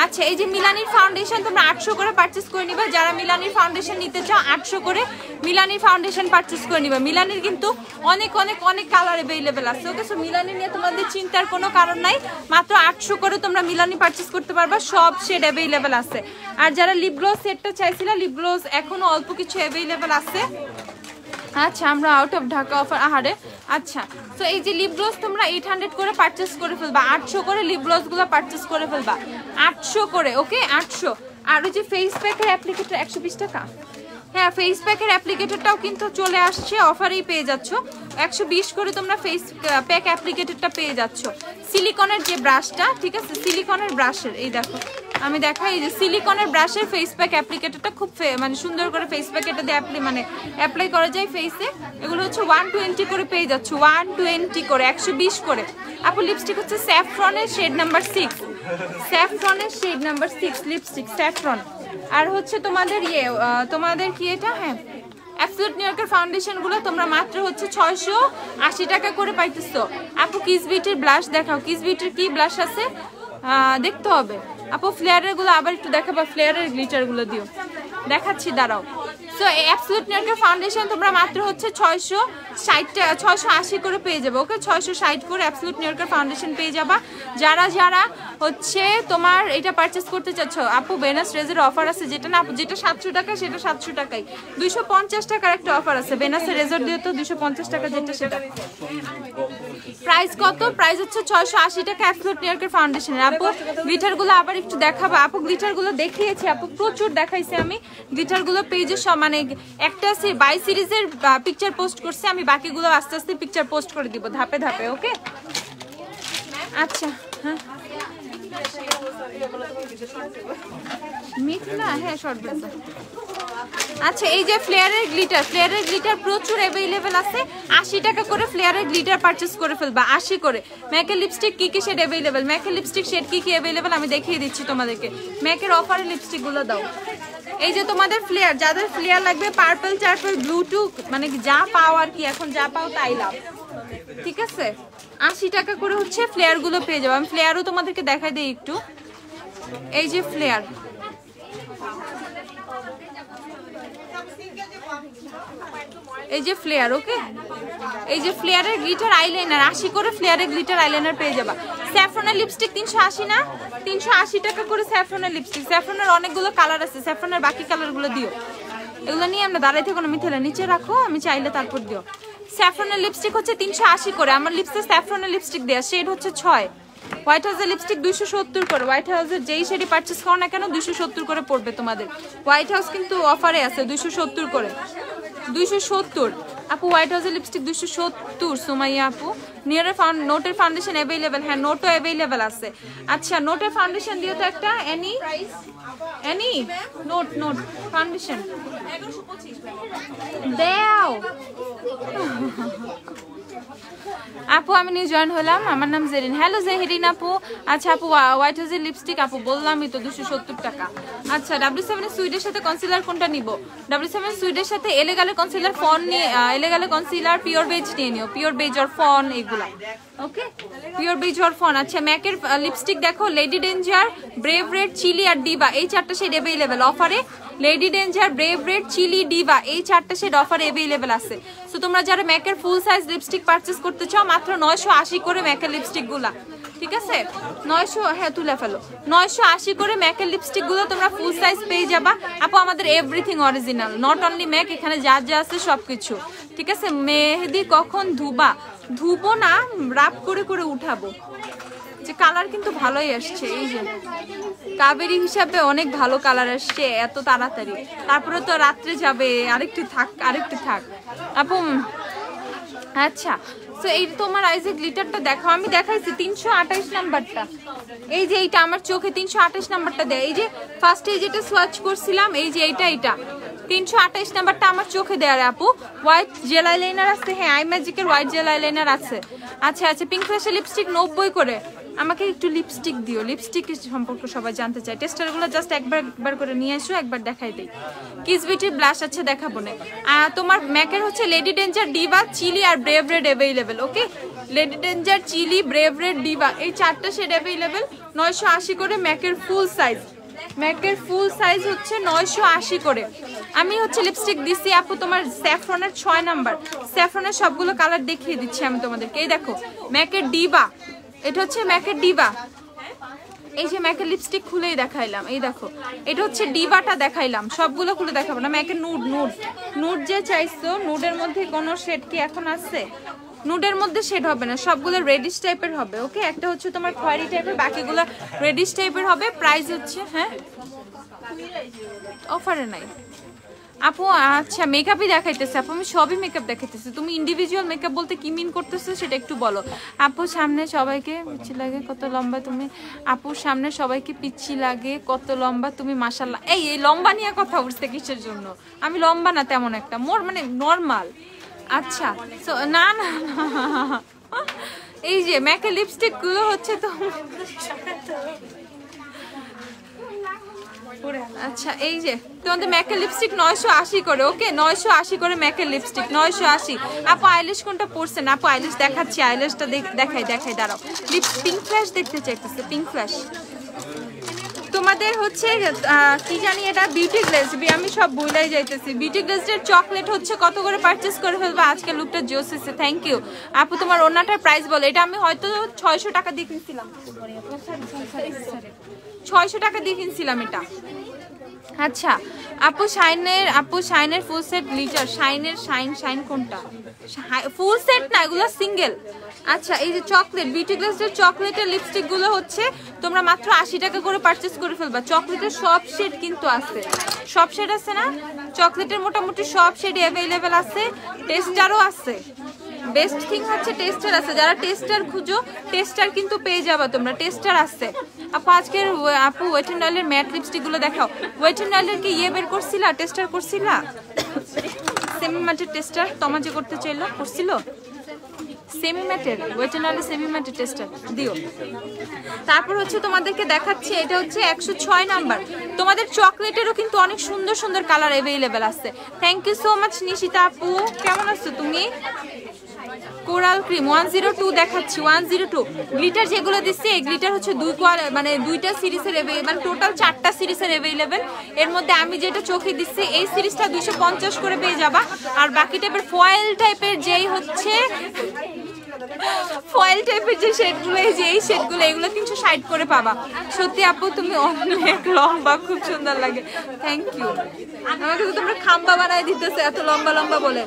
আচ্ছা এই যে মিলানির ফাউন্ডেশন তোমরা 800 করে পারচেস করে নিবা। যারা মিলানির ফাউন্ডেশন নিতে চাও 800 করে মিলানির ফাউন্ডেশন পারচেস করে নিবা। মিলানির কিন্তু অনেক অনেক অনেক কালার অ্যাভেলেবেল আছে। ওকে সো মিলানি নিয়ে তোমাদের চিন্তার কোনো কারণ নাই, মাত্র 800 করে তোমরা মিলানি পারচেস করতে পারবা, সব শেড অ্যাভেলেবেল আছে। আর যারা লিপ গ্লোস সেটটা চাইছিলা, লিপ গ্লোস এখনো অল্প কিছু অ্যাভেলেবেল আছে। আচ্ছা আমরা আউট অফ ঢাকা অফার আহারে। আচ্ছা তো এই যে লিপ গ্লস তোমরা 800 করে পারচেস করে ফেলবা, 800 করে লিপ গ্লস গুলো পারচেস করে ফেলবা, 800 করে, ওকে 800। আর ওই যে ফেস প্যাকের অ্যাপ্লিকেটর 120 টাকা, হ্যাঁ ফেস প্যাকের অ্যাপ্লিকেটরটাও কিন্তু চলে আসছে, অফারেই পেয়ে যাচ্ছ, 120 করে তোমরা ফেস প্যাক অ্যাপ্লিকেটরটা পেয়ে যাচ্ছ। সিলিকনের যে ব্রাশটা, ঠিক আছে, সিলিকনের ব্রাশের, এই দেখো আমি দেখাই, এই যে সিলিকনের ব্রাশের ফেস প্যাক অ্যাপ্লিকেটরটা খুব মানে সুন্দর করে ফেস প্যাক এটা দিয়ে মানে অ্যাপ্লাই করা যায় ফেসে। এগুলো হচ্ছে 120 করে পেয়ে যাচ্ছ, 120 করে, 120 করে। আপু লিপস্টিক হচ্ছে স্যাফরনের শেড নাম্বার 6, স্যাফরনের শেড নাম্বার 6 লিপস্টিক স্যাফরন। আর হচ্ছে তোমাদের তোমাদের কি এটা, হ্যাঁ অ্যাবসলিউট নিউ ইয়র্কের ফাউন্ডেশনগুলো তোমরা মাত্র হচ্ছে 680 টাকা করে পাইতেছো। আপু কিস বিউটির ব্লাশ দেখাও, কিস বিউটির কি ব্লাশ আছে দেখতে হবে। আপু ফ্লেয়ারের গুলো আবার একটু দেখাবা, ফ্লেয়ারের গ্লিটার গুলো দিও, দেখাচ্ছি দাঁড়াও। সো অ্যাবসলিউট নিউ ইয়র্কের ফাউন্ডেশন তোমরা মাত্র হচ্ছে 680 করে পেয়ে যাবে, ওকে 660 করে অ্যাবসলিউট নিউ ইয়র্কের ফাউন্ডেশন পেয়ে যাবা। যারা যারা হচ্ছে তোমার এটা পারচেস করতে চাচ্ছ, আপু বেনাস রেজের অফার আছে, যেটা না যেটা 700 টাকা সেটা 700 টাকাই, 250 টাকার একটা অফার আছে বেনাসের রেজর দিয়ে, তো 250 টাকা যেটা সেটা। প্রাইস কত? প্রাইস হচ্ছে 680 টাকা অ্যাবসলিউট নিউ ইয়র্কের ফাউন্ডেশনের। আপু গ্লিটারগুলো আবার একটু দেখাবা, আপু গ্লিটারগুলো দেখিয়েছি, আপু প্রচুর দেখাইছি আমি গ্লিটারগুলো পেজে সব, মানে একটা বাই সিরিজের পিকচার পোস্ট করছে, আমি বাকিগুলো আস্তে আস্তে পিকচার পোস্ট করে দিব ধাপে ধাপে, ওকে। আচ্ছা হ্যাঁ মিথিলা, হ্যাঁ শর্ট ব্লেজার। আচ্ছা এই যে ফ্লেয়ারের গ্লিটার, ফ্লেয়ারের গ্লিটার প্রচুর অ্যাভেলেবেল আছে, 80 টাকা করে ফ্লেয়ারের গ্লিটার পারচেস করে ফেলবা, 80 করে। ম্যাকের লিপস্টিক কি কি শেড অ্যাভেলেবেল, ম্যাকের লিপস্টিক শেড কি কি অ্যাভেলেবেল আমি দেখিয়ে দিচ্ছি তোমাদেরকে। ম্যাকের অফারের লিপস্টিকগুলো দাও, এই যে তোমাদের ফ্লেয়ার, যাদের ফ্লেয়ার লাগবে পার্পল চার্পল ব্লু, মানে যা পাও আর কি, এখন যা পাও তাই লাভ, ঠিক আছে। 80 টাকা করে হচ্ছে ফ্লেয়ার গুলো পেয়ে যাবো। আমি ফ্লেয়ারও তোমাদেরকে দেখাই দিই একটু, এই যে ফ্লেয়ার, এই যে ফ্লেয়ার, ওকে এই যে ফ্লেয়ারের গ্লিটার আইলাইনার 80 করে ফ্লেয়ারের গ্লিটার আইলাইনার পেয়ে যাবা। স্যাফরনের লিপস্টিক 380 না, 380 টাকা করে স্যাফরনের লিপস্টিক। স্যাফরনের অনেকগুলো কালার আছে, স্যাফরনের বাকি কালারগুলো দিও, এগুলো নিয়ে আমরা দাঁড়াই থেকে কোনো মিথেলা নিচে রাখো, আমি চাইলে তারপর দিও। স্যাফরনের লিপস্টিক হচ্ছে 380 করে, আমার লিপসে স্যাফরনের লিপস্টিক দেয়া, শেড হচ্ছে 6। হোয়াইট হাউসের লিপস্টিক 270 করে, হোয়াইট হাউসের যেই শেডই পারচেস করো না কেন 270 করে পড়বে তোমাদের। হোয়াইট হাউস কিন্তু অফারে আছে 270 করে, 270। আপু হোয়াইট হাউসের লিপস্টিক 270 সুমাইয়া আপু। নিয়ারের নোটের ফাউন্ডেশন অ্যাভেলেবেল, হ্যাঁ নোটও অ্যাভেলেবেল আছে। আচ্ছা নোটের ফাউন্ডেশন দিও তো একটা, এনি নোট ফাউন্ডেশন দাও। আপু আমি নিউ জয়েন হলাম, আমার নাম জেরিন। হ্যালো জেরিন আপু। আচ্ছা আপু হোয়াইট হাউসের লিপস্টিক আপু বললামই তো 270 টাকা। আচ্ছা W7 সুইডের সাথে কনসিলার কোনটা নিব? W7 সুইডের সাথে এলেগালে কনসিলার ফন নিয়ে, এলেগালে কনসিলার পিওর বেজ নিয়ে নিও, পিওর বেজ অর ফন এগুলা, okay pure beige or fawn. আচ্ছা ম্যাকের লিপস্টিক দেখো, Lady Danger, Brave Red, Chilli আর ডিভা, এই 4টা শেড অ্যাভেলেবেল অফারে। Lady Danger, Brave Red, Chilli, Diva, এই 4টা শেড অফারে অ্যাভেলেবেল আছে। সো তোমরা যারা ম্যাকের ফুল সাইজ লিপস্টিক পারচেস করতে চাও মাত্র 980 করে ম্যাকের লিপস্টিক গুলা, ঠিক আছে 900, হ্যাঁ তুলে ফেলো, 980 করে ম্যাকের লিপস্টিক গুলো তোমরা ফুল সাইজ পেয়ে যাবা। আপু আমাদের everything original, not only Mac, এখানে যা যা আছে সবকিছু, ঠিক আছে। মেহেদি কখন ধুবো না, রাপ করে করে উঠাবো। যে কালার কিন্তু ভালোই আসছে, এই যে কাবেরি হিসাবে অনেক ভালো কালার আসছে এত তাড়াতাড়ি, তারপরে তো রাত্রে যাবে, আরেকটু থাক আপু। আচ্ছা তো এই তোমার আইজে গ্লিটারটা দেখো, আমি দেখাইছি 328 নাম্বারটা, এই যে এইটা আমার চোখে 328 নাম্বারটা দেয়, এই যে ফার্স্টে যেটা সোয়াচ করছিলাম, এই যে এইটা 328 নাম্বারটা আমার চোখে দেয় আপু। হোয়াইট জেল আইলাইনার আছে, হ্যাঁ আই ম্যাজিকের হোয়াইট জেল আইলাইনার আছে। আচ্ছা পিঙ্ক ফ্ল্যাশের লিপস্টিক 90 করে। আমাকে একটু লিপস্টিক দিও, লিপস্টিক সম্পর্কে সবাই জানতে চায়। টেস্টারগুলো জাস্ট একবার করে নিয়ে এসো, একবার দেখাই দিই। কিস বিউটির ব্লাশ আছে দেখাবো না। তোমার ম্যাকের হচ্ছে লেডি ডেঞ্জার, ডিভা, চিলি আর Brave Red available, okay Lady Danger, Chilli, Brave Red, Diva, এই 4টা শেড অ্যাভেলেবেল 980 করে। ম্যাকের ফুল সাইজ হচ্ছে 980 করে। আমি হচ্ছে লিপস্টিক দিছি আপু তোমার স্যাফরনের 6 নাম্বার, স্যাফরনের সবগুলো কালার দেখিয়ে দিচ্ছি আমি তোমাদেরকে। এই দেখো ম্যাকের ডিভা, এটা হচ্ছে ম্যাকের ডিভা, এই যে ম্যাকের লিপস্টিক খুলেই দেখাইলাম, এই দেখো এটা হচ্ছে ডিবাটা দেখাইলাম, সবগুলো খুলে দেখাবো না। ম্যাকের নুড নুড নুড যে চাইছো, নুডের মধ্যে কোনো শেড কি এখন আছে? নুডের মধ্যে শেড হবে না, সবগুলো রেডিশ টাইপের হবে। ওকে, একটা হচ্ছে তোমার খয়েরি টাইপের, বাকিগুলো রেডিশ টাইপের হবে। প্রাইস হচ্ছে, হ্যাঁ অফারে নাই আপু। আচ্ছা মেকআপই দেখাইতেছে আপু, আমি সবই মেকআপ দেখাইতেছি। তুমি ইন্ডিভিজুয়াল মেকআপ বলতে কি মিন করতেছো সেটা একটু বলো। আপু সামনে সবাইকে পিচ্ছি লাগে কত লম্বা তুমি, আপুর সামনে সবাইকে পিচ্ছি লাগে কত লম্বা তুমি, মাশাআল্লাহ। এই লম্বা নিয়ে কথা উঠছে কিসের জন্য? আমি লম্বা না তেমন একটা, মোর মানে নর্মাল। আচ্ছা না না এই যে ম্যাকের লিপস্টিক গুলো হচ্ছে তো, আচ্ছা এই যে তোমাদের ম্যাকের লিপস্টিক 980 করে। ওকে 980 করে ম্যাকের লিপস্টিক, 980। আপু আইলিশ কোনটা পরছেন? আপু আইলিশ দেখাচ্ছি, আইলিশটা দেখাই দাঁড়াও। লিপস পিঙ্ক ফ্ল্যাশ দেখতে চাইতেছে, পিঙ্ক ফ্ল্যাশ। তোমাদের হচ্ছে কি জানি এটা বিউটি গ্লেজ, আমি সব ভুলাই যাইতেছি। বিউটি গ্লেজের চকলেট হচ্ছে কত করে পারচেজ করে ফেলবো? আজকে লুকটা জোস এসে, থ্যাংক ইউ আপু। তোমার ওনাটার প্রাইস বলো। এটা আমি হয়তো 600 টাকা দিয়ে কিনছিলাম, 600 টাকা দিয়ে কিনছিলাম এটা। আচ্ছা আপু শাইনের ফুল সেট গ্লিটার, শাইন কোনটা? ফুল সেট না, এগুলো সিঙ্গেল। আচ্ছা এই যে চকলেট, বিউটি গ্লেজের চকলেটের লিপস্টিক গুলো হচ্ছে তোমরা মাত্র 80 টাকা করে পারচেজ করে ফেলবা। চকলেটের সব শেড কিন্তু আছে, সব শেড আছে না চকলেটের, মোটামুটি সব শেড অ্যাভেলেবেল আছে, টেস্টারও আছে। বেস্ট থিং হচ্ছে টেস্টার আছে, যারা টেস্টার খুঁজো টেস্টার কিন্তু পেয়ে যাবা তোমরা, টেস্টার আছে। আপু আজকের আপু ওয়েট এন্ড অয়েলের ম্যাট লিপস্টিক গুলো দেখাও। ওয়েট এন্ড অয়েলের কি বের করছিলা, টেস্টার করছিলা? সেমি ম্যাটের টেস্টার তোমার যে করতে চাইলো করছিল, সেমি ম্যাটের ওয়েট এন্ড অয়েলের সেমি ম্যাটের টেস্টার দিও। তারপর হচ্ছে তোমাদেরকে দেখাচ্ছি, এটা হচ্ছে 106 নাম্বার। তোমাদের চকলেটেরও কিন্তু অনেক সুন্দর সুন্দর কালার অ্যাভেলেবেল আছে। Thank you so much Nishita আপু, কেমন আছো তুমি? কোরাল ক্রিম 102 দেখাচ্ছি, 102 গ্লিটার যেগুলো দিচ্ছি এই গ্লিটার হচ্ছে দুইটা সিরিজের মানে টোটাল 4টা সিরিজের অ্যাভেলেবেল। এর মধ্যে আমি যেটা চোখে দিচ্ছি এই সিরিজটা 250 করে পেয়ে যাবা। আর বাকি টাইপের ফয়েল টাইপের যেই হচ্ছে ফয়েল টাইপের যে শেডগুলো, এই যে এই শেডগুলো এগুলো 360 করে পাবা। সত্যি আপু তুমি অনেক লম্বা, খুব সুন্দর লাগে, থ্যাংক ইউ। আমাকে তো তোমরা খাম্বা বানায় দিতেছে এত লম্বা লম্বা বলে।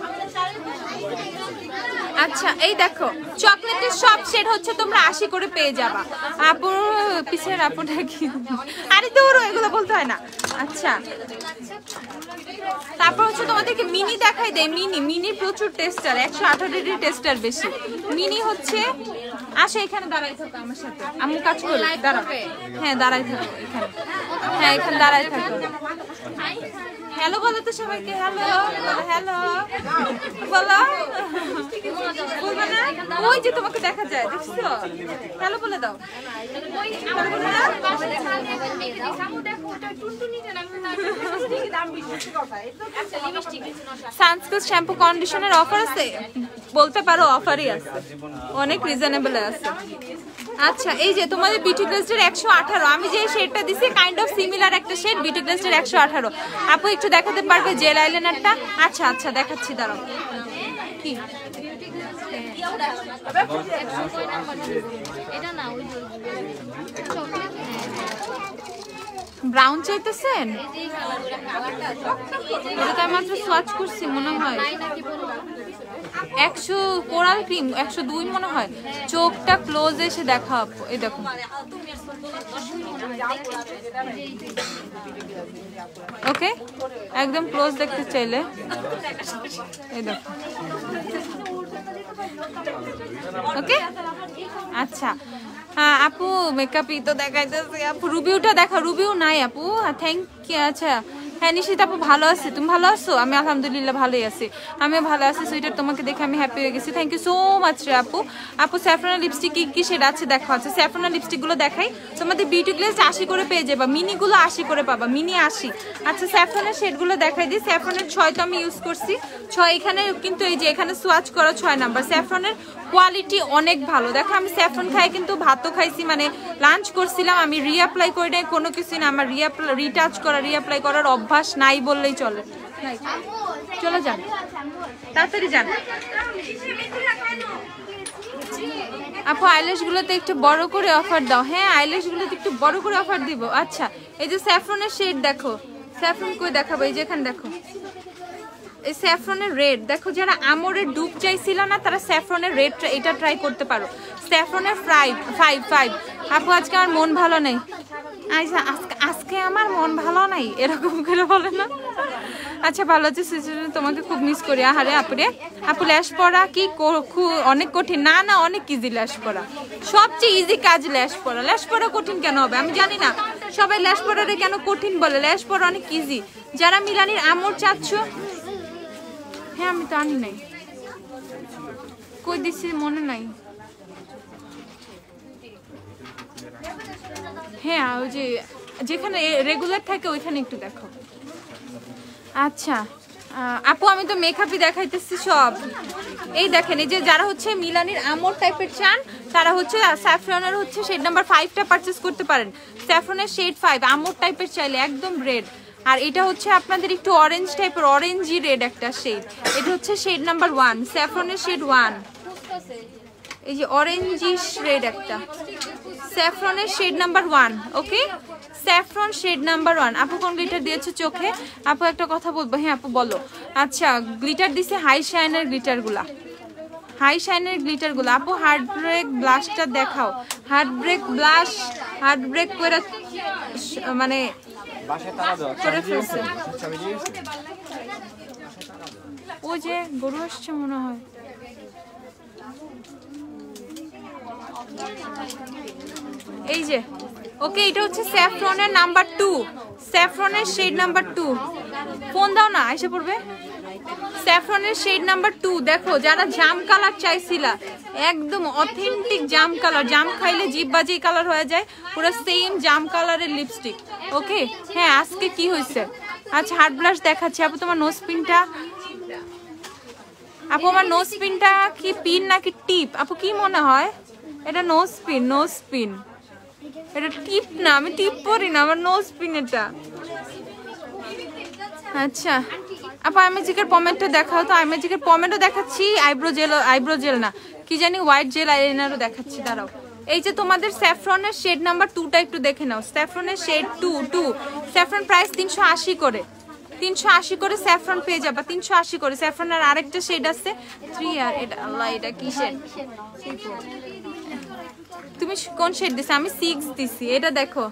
আচ্ছা এই দেখো চকলেটের সব শেড হচ্ছে তোমরা 80 করে পেয়ে যাবা। আপুর পিছের আপুটা কি, আরে দূর এগুলো বলতে হয় না। আচ্ছা তারপর হচ্ছে তোমাদেরকে মিনি দেখাই দেয়। মিনি প্রচুর টেস্টার, 118 ডিগ্রি টেস্টার বেশি। মিনি হচ্ছে আসো এখানে দাঁড়াই থাকো আমার সাথে, আম্মু কাজ করি, দাঁড়াও। হ্যাঁ দাঁড়াই থাকো এখানে, হ্যাঁ এখানে দাঁড়াই থাকো। হ্যালো বলো তো সবাইকে, হ্যালো হ্যালো বলো, বলবে না? ওই যে তোমাকে দেখা যায়, দেখছো? হ্যালো বলে দাও। সানস্ক্রিন শ্যাম্পু কন্ডিশনার অফার আছে, বলতে পারো অফারই আছে, অনেক রিজনেবল আছে। আচ্ছা এই যে তোমাদের বিউটি গ্লেজের 118, আমি যে শেডটা দিছি কাইন্ড অফ সিমিলার একটা শেড, বিউটি গ্লেজের 118। আপু একটু দেখাতে পারবে জেল আইলাইনারটা? আচ্ছা আচ্ছা দেখাচ্ছি, দাঁড়াও। কি ব্রাউন চাইতেছেন? এটা মাত্র সোয়াচ করছি মনে হয়। 100 কোরাল ক্রিম 102 মনে হয়। চোখটা ক্লোজ এসে দেখা, এই দেখো ওকে একদম ক্লোজ দেখতে চাইলে এই দেখো ওকে। আচ্ছা হ্যাঁ আপু মেকআপই তো দেখাইতেছে। আপু রিভিউটা দেখা, রিভিউ নাই আপু, থ্যাংক ইউ। আচ্ছা হ্যাঁ নিশিত আপু ভালো আছি, তুমি ভালো আছো? আমি আলহামদুলিল্লাহ ভালোই আছি, আমিও ভালো আছি সুইটার, তোমাকে দেখে আমি হ্যাপি হয়ে গেছি, থ্যাংক ইউ সো মাচ রে আপু। আপু স্যাফরনের লিপস্টিক কি সেটা আছে দেখো। আচ্ছা স্যাফরনের লিপস্টিকগুলো দেখাই, তোমাদের বিউটি গ্লেজ 80 করে পেয়ে যাবা, মিনিগুলো 80 করে পাবা, মিনি 80। আচ্ছা স্যাফরনের শেডগুলো দেখাই দিই। স্যাফরনের 6 তো আমি ইউজ করছি, 6 এখানে কিন্তু এই যে এখানে সোয়াচ করা 6 নাম্বার। স্যাফরনের কোয়ালিটি অনেক ভালো, দেখো আমি স্যাফরন খাই কিন্তু ভাতও খাইছি, মানে লাঞ্চ করছিলাম, আমি রিঅ্যাপ্লাই করি নাই কোনো কিছু না, আমার রিটাচ করা রিঅ্যাপ্লাই করার অভ্যাস নাই বললেই চলে। চলে যান তাড়াতাড়ি যান। আপু আইল্যাশ গুলোতে একটু বড় করে অফার দাও। হ্যাঁ আইল্যাশ গুলোতে একটু বড় করে অফার দিব। আচ্ছা এই যে স্যাফরনের শেড দেখো, স্যাফরন কই দেখাবো, এই যে এখানে দেখো এই স্যাফরনের রেড দেখো, যারা আমরের ডুব চাইছিল না তারা স্যাফরনের রেড এটা ট্রাই করতে পারো। স্যাফরনের 5 আপু আজকে আমার মন ভালো নেই, আজকে আমার মন ভালো নাই এরকম করে বলে না। আচ্ছা ভালো আছে তোমাকে খুব মিস করি। আহারে আপুরে, আপু ল্যাশ পরা কি অনেক কঠিন? না না অনেক ইজি ল্যাশ পরা, সবচেয়ে ইজি কাজ ল্যাশ পরা। ল্যাশ পরা কঠিন কেন হবে আমি জানি না, সবাই ল্যাশ পরারে কেন কঠিন বলে, ল্যাশ পরা অনেক ইজি। যারা মিলানির আমর চাচ্ছ, হ্যাঁ আমি তো আনি নাই, কই দিচ্ছি মনে নাই। হ্যাঁ ওই যে যেখানে রেগুলার থাকে ওইখানে একটু দেখো। আচ্ছা আপু আমি তো মেকআপই দেখাইতেছি সব। এই দেখেন এই যে যারা হচ্ছে মিলানির আমর টাইপের চান তারা হচ্ছে স্যাফরনের হচ্ছে শেড নাম্বার 5টা পারচেজ করতে পারেন। স্যাফরনের শেড 5 আমর টাইপের চাইলে একদম রেড, আর এটা হচ্ছে আপনাদের একটু অরেঞ্জ টাইপের, অরেঞ্জি রেড একটা শেড। এটা হচ্ছে শেড নাম্বার 1, স্যাফরনের শেড 1। এই যে অরেঞ্জিশ রেড একটা, স্যাফরনের শেড নাম্বার 1। ওকে স্যাফরন শেড নাম্বার 1। আপু কোন গ্লিটার দিয়েছো চোখে? আপু একটা কথা বলবো। হ্যাঁ আপু বলো। আচ্ছা গ্লিটার দিছে হাই শাইনের গ্লিটারগুলা, হাই শাইনের গ্লিটারগুলো। আপু হার্ট ব্রেক ব্লাশটা দেখাও। Heart break blush, heart break করে মানে করে ফেলছে। ও যে গরু আসছে মনে হয়। এই যে ওকে এটা হচ্ছে স্যাফরনের নাম্বার 2, স্যাফরনের শেড নাম্বার 2। ফোন দাও না এসে পড়বে। স্যাফরনের শেড নাম্বার 2 দেখো, যারা জাম কালার চাইছিলা একদম অথেন্টিক জাম কালার, জাম খাইলে জিভ বাজি কালার হয়ে যায়, পুরো সেম জাম কালারের লিপস্টিক। ওকে হ্যাঁ আজকে কি হয়েছে? আচ্ছা হার্ট ব্লাশ দেখাচ্ছি। আপু তোমার নোজ পিনটা, আপু আমার নোজ পিনটা কি পিন নাকি টিপ? আপু কি মনে হয় এটা নোজ পিন? নোজ পিন এটা টিপ না, আমি টিপ পরি না, আমার নোজ পিন এটা। আচ্ছা আপু আইম্যাজিকের পমেন্টটা দেখাও তো। আইম্যাজিকের পমেন্টও দেখাচ্ছি, আইব্রো জেল না কি জানি হোয়াইট জেল আইলাইনারও দেখাচ্ছি। দাঁড়াও এই যে তোমাদের স্যাফরনের শেড নাম্বার 2টা একটু দেখে নাও। স্যাফরনের শেড 2, স্যাফরন প্রাইস 380 করে, 380 করে স্যাফরন পেয়ে যাবা, 380 করে। স্যাফরনের আরেকটা শেড আছে 3 আর এটা আল্লাহ এটা কি শেড? তুমি কোন শেড দিছো? আমি 6 দিছি। এটা দেখো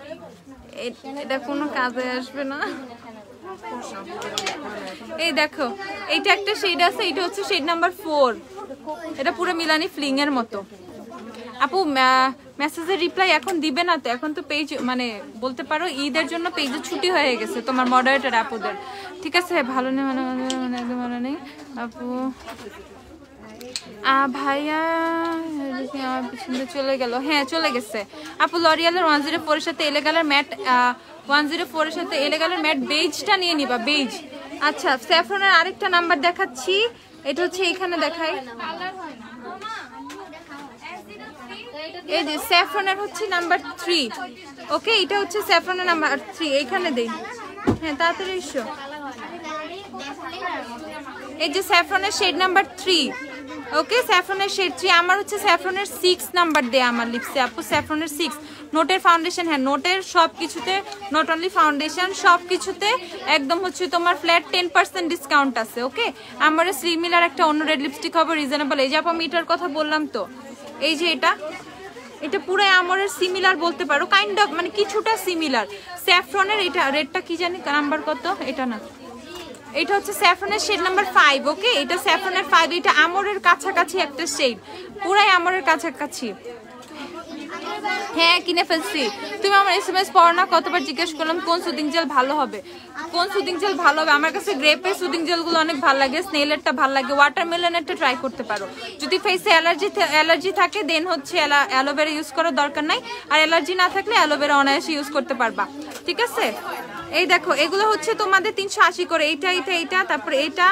এটা কোনো কাজে আসবে না। এই দেখো এইটা একটা শেড আছে, এটা হচ্ছে শেড নাম্বার 4। এটা পুরো মিলানি ফ্লিং এর মতো। আপু মেসেজের রিপ্লাই এখন দিবে না তো, এখন তো পেজ মানে বলতে পারো ঈদের জন্য পেজে ছুটি হয়ে গেছে তোমার মডারেটর আপুদের। ঠিক আছে ভালো নেই মানে একদম ভালো নেই আপু। ভাইয়া আমার পিছনে চলে গেল। হ্যাঁ চলে গেছে আপু। লরিয়ালের 104 এর সাথে এলেগালের ম্যাট, 104 এর সাথে এলেগালের ম্যাট বেজটা নিয়ে নিবা, বেজ। আচ্ছা স্যাফরনের আরেকটা নাম্বার দেখাচ্ছি, এটা হচ্ছে এখানে দেখাই। এই যে স্যাফরনের হচ্ছে নাম্বার 3। ওকে এটা হচ্ছে স্যাফরনের নাম্বার 3, এইখানে দেই। হ্যাঁ তাড়াতাড়ি এসো। এই যে স্যাফরনের শেড নাম্বার 3। ওকে স্যাফরনের শেড 3। আমার হচ্ছে স্যাফরনের 6 নাম্বার দেয় আমার লিপসে আপু, স্যাফরনের 6। নোটের ফাউন্ডেশন, হ্যাঁ নোটের সব কিছুতে, নট অনলি ফাউন্ডেশন সব কিছুতে একদম হচ্ছে তোমার ফ্ল্যাট 10% ডিসকাউন্ট আছে। ওকে আমার সিমিলার একটা অন্য রেড লিপস্টিক হবে রিজনেবল। এই যে আপু আমি এটার কথা বললাম তো, এই যে এটা পুরো আমরের সিমিলার বলতে পারো, কাইন্ড অফ মানে কিছুটা সিমিলার। স্যাফরনের এটা রেডটা কি জানি নাম্বার কত, এটা না এটা হচ্ছে স্যাফরনের শেড নাম্বার 5। ওকে এটা স্যাফরনের 5, এটা আমরের কাছাকাছি একটা শেড, পুরাই আমরের কাছাকাছি। হ্যাঁ কিনে ফেলছি। তুমি আমার SMS পড়ো না, কতবার জিজ্ঞেস করলাম কোন সুদিং জেল ভালো হবে, কোন সুদিং জেল ভালো হবে। আমার কাছে গ্রেপের সুদিং জেলগুলো অনেক ভালো লাগে, স্নেলেরটা ভালো লাগে, ওয়াটারমেলনেরটা ট্রাই করতে পারো। যদি ফেসে অ্যালার্জি থাকে দেন হচ্ছে অ্যালোভেরা ইউজ করার দরকার নাই, আর অ্যালার্জি না থাকলে অ্যালোভেরা অনায়াসে ইউজ করতে পারবা। ঠিক আছে এই দেখো এগুলো হচ্ছে তোমাদের 380 করে। এইটা তারপরে এইটা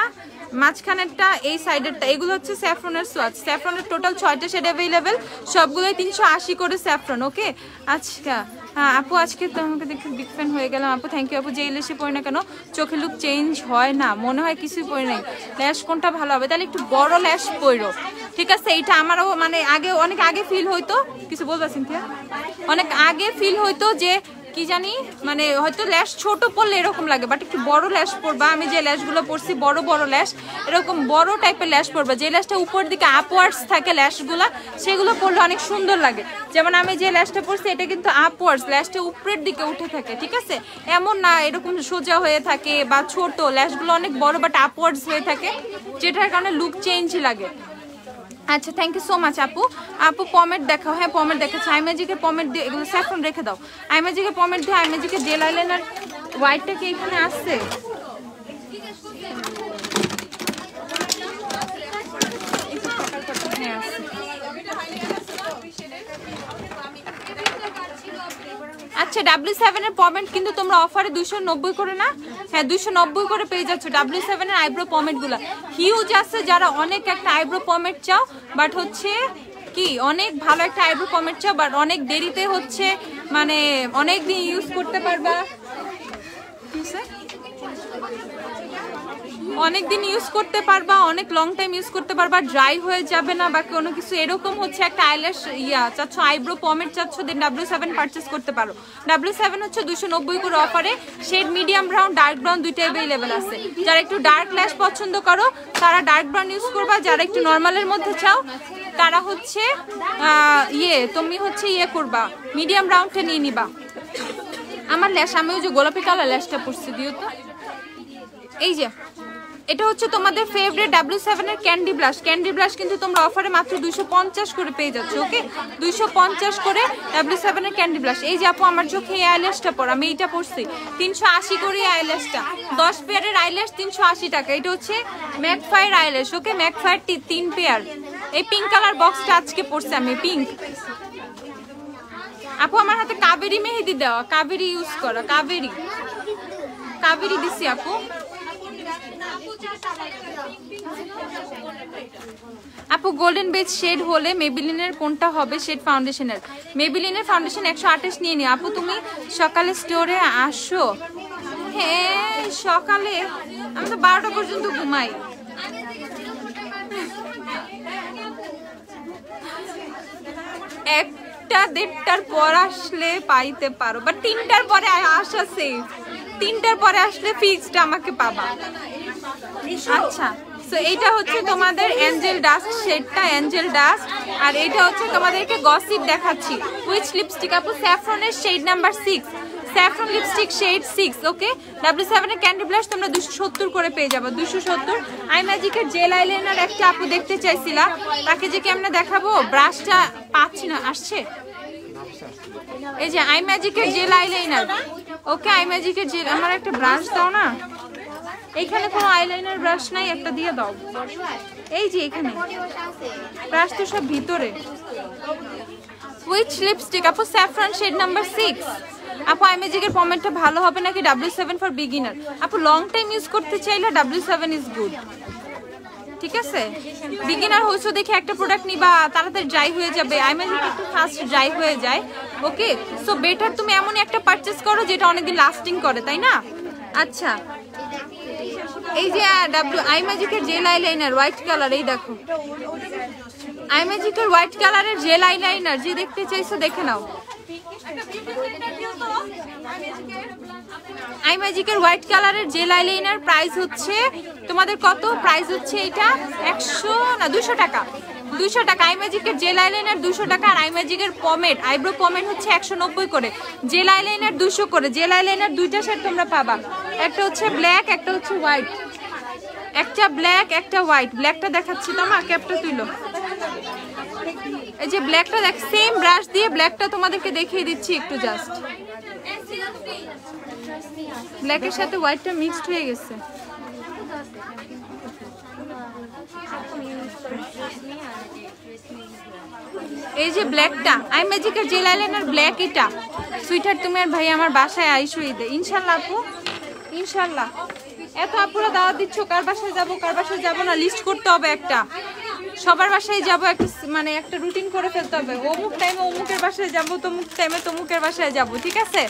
মাঝখানেরটা, এই সাইডেরটা, এগুলো হচ্ছে স্যাফরনের সোয়াচ। স্যাফরনের টোটাল 6টা শেড অ্যাভেলেবেল, সবগুলোই 380 করে স্যাফরন। ওকে আচ্ছা হ্যাঁ আপু আজকে তোমাকে দেখে বিগ ফ্যান হয়ে গেলাম আপু, থ্যাংক ইউ আপু। যে ল্যাশে পড়ি না কেন চোখে লুক চেঞ্জ হয় না, মনে হয় কিছুই পড়ি নাই। ল্যাশ কোনটা ভালো হবে? তাহলে একটু বড় ল্যাশ পড়ো, ঠিক আছে? এইটা আমারও মানে আগে অনেক আগে ফিল হইতো, কিছু বলবা সিনথিয়া? অনেক আগে ফিল হইতো যে কি জানি মানে হয়তো ল্যাশ ছোট পড়লে এরকম লাগে, বাট একটু বড় ল্যাশ পরবা। আমি যে ল্যাশগুলো পরছি বড় বড় ল্যাশ, এরকম বড় টাইপের ল্যাশ পরবা। যে ল্যাশটা উপর দিকে আপওয়ার্ডস থাকে ল্যাশগুলা, সেগুলো পরলে অনেক সুন্দর লাগে। যেমন আমি যে ল্যাশটা পরছি এটা কিন্তু আপওয়ার্ডস, ল্যাশটা উপরের দিকে উঠে থাকে, ঠিক আছে? এমন না এরকম সোজা হয়ে থাকে বা ছোট, ল্যাশগুলো অনেক বড় বাট আপওয়ার্ডস হয়ে থাকে, যেটার কারণে লুক চেঞ্জ লাগে। আচ্ছা থ্যাংক ইউ সো মাচ আপু। আপু পমেট দেখাও। হ্যাঁ পমেট দেখাচ্ছি। আইম্যাজিকের পমেট দিয়ে, এগুলো স্যাফরন রেখে দাও। আইম্যাজিকের পমেট দিয়ে, আইম্যাজিকের জেল আইলাইনার হোয়াইটটা কি এখানে আসছে? আচ্ছা W7 এর পমেট কিন্তু তোমরা অফারে 290 করে না? হ্যাঁ 290 করে পেয়ে যাচ্ছ W7 এর আইব্রো পমেট গুলা। হিউজ আছে, যারা অনেক একটা আইব্রো পমেট চাও বাট হচ্ছে কি অনেক ভালো একটা আইব্রো পমেট চাও বাট অনেক দেরিতে হচ্ছে মানে অনেক দিন ইউজ করতে পারবা, অনেকদিন ইউজ করতে পারবা, অনেক লং টাইম ইউজ করতে পারবা, ড্রাই হয়ে যাবে না বা কোনো কিছু এরকম হচ্ছে একটা আইল্যাশ চাচ্ছ, আইব্রো পমেট চাচ্ছ, দেন W7 পারচেস করতে পারো। W7 হচ্ছে 290 করে অফারে। Shade medium brown, dark brown দুইটাই অ্যাভেলেবেল আছে। যারা একটু ডার্ক ল্যাশ পছন্দ করো তারা ডার্ক ব্রাউন ইউজ করবা, যারা একটু নর্মালের মধ্যে চাও তারা হচ্ছে তুমি হচ্ছে করবা, মিডিয়াম ব্রাউনটা নিয়ে নিবা। আমার ল্যাশ, আমি ওই যে গোলাপি কালার ল্যাশটা পরছি, দিও তো। এই যে এটা হচ্ছে তোমাদের ফেভারিট W7 এর ক্যান্ডি ব্লাশ। ক্যান্ডি ব্লাশ কিন্তু তোমরা অফারে মাত্র 250 করে পেয়ে যাচ্ছ। ওকে 250 করে W7 এর ক্যান্ডি ব্লাশ। এই যে আপু আমার চোখে এই আইল্যাশটা পর, আমি এইটা পরছি 380 করে আইল্যাশটা, 10 পেয়ারের আইল্যাশ 380 টাকা। এটা হচ্ছে ম্যাকফায়ার আইল্যাশ। ওকে ম্যাকফায়ার 3 পেয়ার। এই পিঙ্ক কালার বক্সটা আজকে পরছি আমি, পিঙ্ক। আপু আমার হাতে কাবেরি মেহেদি দেওয়া, কাবেরি ইউজ করা, কাবেরি দিছি আপু। আপু গোল্ডেন বেজ শেড হলে মেবিলিনের কোনটা হবে শেড ফাউন্ডেশনের? মেবিলিনের ফাউন্ডেশন 128 নিয়ে নিও। আপু তুমি সকালে স্টোরে আসো? হ্যাঁ সকালে, আমি তো 12টা পর্যন্ত ঘুমাই। একটা 1:30টার পর আসলে পাইতে পারো, বাট 3টার পরে আসা সেফ। 3টার পরে আসলে ফিক্সড আমাকে পাবা। আচ্ছা সো এইটা হচ্ছে তোমাদের অ্যাঞ্জেল ডাস্ট শেডটা, অ্যাঞ্জেল ডাস্ট। আর এটা হচ্ছে তোমাদেরকে গসিপ দেখাচ্ছি উইচ লিপস্টিক। আপু স্যাফরনের shade number 6, saffron lipstick shade 6। Okay W7 এর ক্যান্ডি ব্লাশ তোমরা 270 করে পেয়ে যাবে, 270। আই ম্যাজিকের জেল আইলাইনার একটা আপু দেখতে চাইছিলা, তাকে যে কেমনে দেখাবো, ব্রাশটা পাচ্ছি না, আসছে। এই যে আই ম্যাজিকের জেল আইলাইনার। ওকে আই ম্যাজিকের জেল, আমার একটা ব্রাশ দাও না, এইখানে কোনো আইলাইনার ব্রাশ নাই, একটা দিয়ে দাও। এই যে এখানে ব্রাশ তো সব ভিতরে। Which lipstick? আপু স্যাফরন শেড নাম্বার 6। আপু আই ম্যাজিকের পমেটটা ভালো হবে নাকি W7 ফর বিগিনার? আপু লং টাইম ইউজ করতে চাইলে W7 ইজ গুড, ঠিক আছে? বিগিনার হয়েছো দেখে একটা প্রোডাক্ট নিবা, তাড়াতাড়ি ড্রাই হয়ে যাবে। আই ম্যাজিক একটু ফাস্ট ড্রাই হয়ে যায়। ওকে সো বেটার তুমি এমনই একটা পারচেস করো যেটা অনেকদিন লাস্টিং করে, তাই না? আচ্ছা এই যে আই ম্যাজিকের জেল আইলাইনার হোয়াইট কালার, এই দেখো আই ম্যাজিকের হোয়াইট কালারের জেল আইলাইনার, যে দেখতে চাইছো দেখে নাও। আই ম্যাজিকের হোয়াইট কালারের জেল আইলাইনার প্রাইস হচ্ছে তোমাদের কত? প্রাইস হচ্ছে এটা 200 টাকা। 200 টাকা আই ম্যাজিকের জেল আইলাইনার 200 টাকা। আর আই ম্যাজিকের পমেট, আইব্রো পমেট হচ্ছে 190 করে, জেল আইলাইনার 200 করে। জেল আইলাইনার দুইটা সেট তোমরা পাবা, একটা হচ্ছে ব্ল্যাক, একটা হচ্ছে হোয়াইট। একটা ব্ল্যাক একটা হোয়াইট। ব্ল্যাকটা দেখাচ্ছি তোমার, ক্যাপটা তুইলো। এই যে ব্ল্যাকটা দেখ, সেম ব্রাশ দিয়ে ব্ল্যাকটা তোমাদেরকে দেখিয়ে দিচ্ছি একটু জাস্ট। ব্ল্যাকের সাথে হোয়াইটটা মিক্সড হয়ে গেছে। এই যে ব্ল্যাকটা আই ম্যাজিকের জেল আইলাইনার ব্ল্যাক, এটা সুইটার তুমি আর ভাই আমার বাসায় আইসো ঈদে ইনশাল্লাহ। আপু ইনশাল্লাহ। এত আপুরা দাওয়াত দিচ্ছ, কার বাসায় যাবো কার বাসায় যাবো না লিস্ট করতে হবে একটা। সবার বাসায় যাব, একটা মানে একটা রুটিন করে ফেলতে হবে। অমুক টাইমে অমুকের বাসায় যাব, তমুক টাইমে তমুকের বাসায় যাব, ঠিক আছে?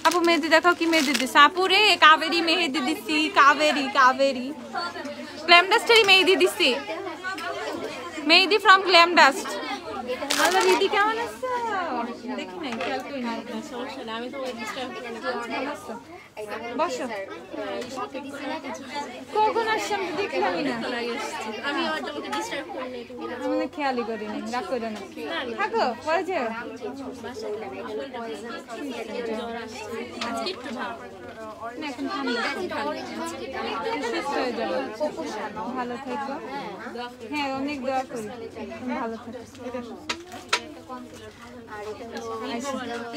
আপু মেহেদি দেখাও, কি মেহেদি দিস? আপু রে কাবেরি মেহেদি দিছি, কাবেরি কাবেরি গ্ল্যাম ডাস্টেরই মেহেদি দিছি, মেহেদি ফ্রম গ্ল্যাম ডাস্ট। আল্লাহ দিদি কেমন আছো? দেখি নাই, খেয়াল করি না। আমি তো বসো। কখন আসছেন দেখলামই না, আমি তোমাকে ডিস্টার্ব করি না, আমি খেয়ালই করি না, রাগ করে না। থাকো পরে যেও। আজকে একটু ভালো না, এখন ঠান্ডা, সুস্থ হয়ে যাবে। ভালো থেকো। হ্যাঁ, অনেক দোয়া করি, ভালো থেকো।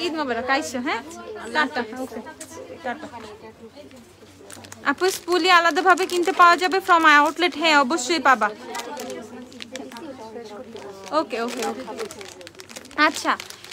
ঈদ মোবারক। আইসো, হ্যাঁ, টাটা। ওকে, টাটা। আপু স্পুলি আলাদাভাবে কিনতে পাওয়া যাবে ফ্রম আউটলেট? হ্যাঁ, অবশ্যই পাবা। ওকে ওকে ওকে। আচ্ছা,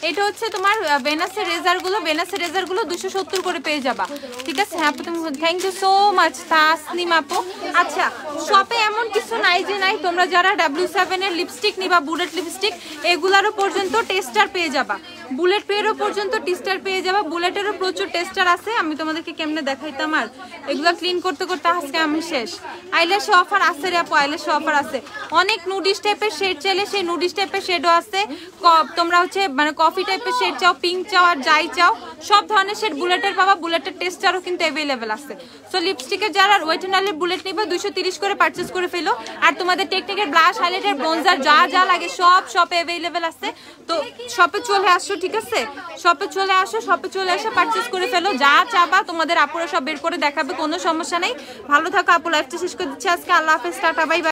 এটা হচ্ছে তোমার ভেনাসের রেজারগুলো 270 করে পেয়ে যাবা, ঠিক আছে? হ্যাঁ আপু, তুমি thank you so much Tasnim আপু। আচ্ছা, শপে এমন কিছু নাই যে নাই, তোমরা যারা W7 এর লিপস্টিক নিবা, বুলেট লিপস্টিক, এগুলারও পর্যন্ত টেস্টার পেয়ে যাবা, বুলেট পেয়েরও পর্যন্ত টেস্টার পেয়ে যাবা। বুলেটেরও প্রচুর টেস্টার আছে, আমি তোমাদেরকে কেমনে দেখাইতাম, আর এগুলো ক্লিন করতে করতে আজকে আমি শেষ। আইল্যাশ অফার আছে রে আপু, আইল্যাশ অফার আছে। অনেক নুডিশ টাইপের শেড চাইলে সেই নুডিশ টাইপের শেডও আছে। তোমরা হচ্ছে মানে কফি টাইপের শেড চাও, পিঙ্ক চাও, আর যাই চাও, সব ধরনের শেড বুলেটের পাবা। বুলেটের টেস্টারও কিন্তু অ্যাভেলেবেল আছে। সো লিপস্টিকের যারা ওয়েট এন্ড আইলের বুলেট নিবা 230 করে পারচেজ করে ফেলো। আর তোমাদের টেকনিকের ব্লাশ, হাইলাইটার, ব্রোঞ্জার যা যা লাগে সব শপে অ্যাভেলেবেল আছে। তো শপে চলে আসো, ঠিক আছে? শপে চলে আসো, শপে চলে এসে পারচেজ করে ফেলো। যা চাবা তোমাদের আপুরা সব বের করে দেখাবে, কোনো সমস্যা নেই। ভালো থাকো আপু, লাইফটা শেষ করে দিচ্ছি আজকে। আল্লাহ হাফেজ, টাটা, বাই বাই।